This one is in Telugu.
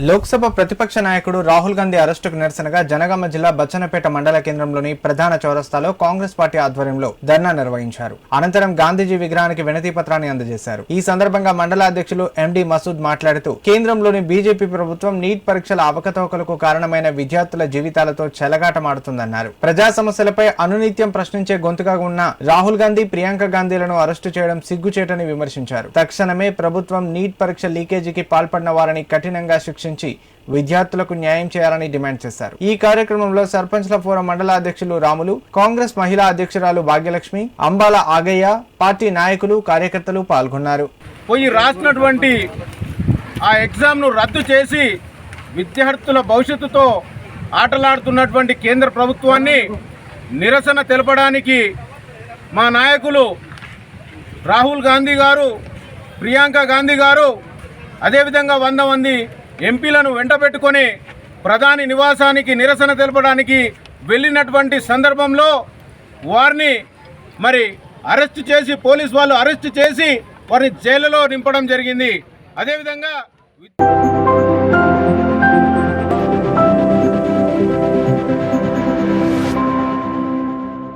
లోక్సభ ప్రతిపక్ష నాయకుడు రాహుల్ గాంధీ అరెస్టుకు నిరసనగా జనగామ జిల్లా బచ్చన్నపేట మండల కేంద్రంలోని ప్రధాన చౌరస్తాలో కాంగ్రెస్ పార్టీ ఆధ్వర్యంలో ధర్నా నిర్వహించారు. అనంతరం గాంధీజీ విగ్రహానికి వినతి పత్రాన్ని అందజేశారు. ఈ సందర్భంగా మండల అధ్యక్షులు ఎండి మసూద్ మాట్లాడుతూ కేంద్రంలోని బీజేపీ ప్రభుత్వం నీట్ పరీక్షల అవకతవకలకు కారణమైన విద్యార్థుల జీవితాలతో చెలగాటమాడుతుందన్నారు. ప్రజా సమస్యలపై అనునిత్యం ప్రశ్నించే గొంతుగా ఉన్న రాహుల్ గాంధీ, ప్రియాంక గాంధీలను అరెస్టు చేయడం సిగ్గుచేటని విమర్శించారు. తక్షణమే ప్రభుత్వం నీట్ పరీక్ష లీకేజీకి పాల్పడిన వారిని కఠినంగా శిక్షించి విద్యార్థులకు న్యాయం చేయాలని డిమాండ్ చేశారు. ఈ కార్యక్రమంలో సర్పంచ్ల ఫోరం మండల అధ్యక్షులు రాములు, కాంగ్రెస్ మహిళా అధ్యక్షురాలు భాగ్యలక్ష్మి, అంబాల ఆగయ్య, పార్టీ నాయకులు, కార్యకర్తలు పాల్గొన్నారు. పోయి రాసినటువంటి ఆ ఎగ్జామ్ను రద్దు చేసి విద్యార్థుల భవిష్యత్తుతో ఆటలాడుతున్నటువంటి కేంద్ర ప్రభుత్వాన్ని నిరసన తెలపడానికి మా నాయకులు రాహుల్ గాంధీ గారు, ప్రియాంక గాంధీ గారు, అదేవిధంగా 100 మంది ఎంపీలను వెంటబెట్టుకొని ప్రధాని నివాసానికి నిరసన తెలపడానికి వెళ్ళినటువంటి సందర్భంలో వారిని అరెస్ట్ చేసి, పోలీసు వాళ్ళు అరెస్ట్ చేసి వారిని జైలులో నింపడం జరిగింది. అదేవిధంగా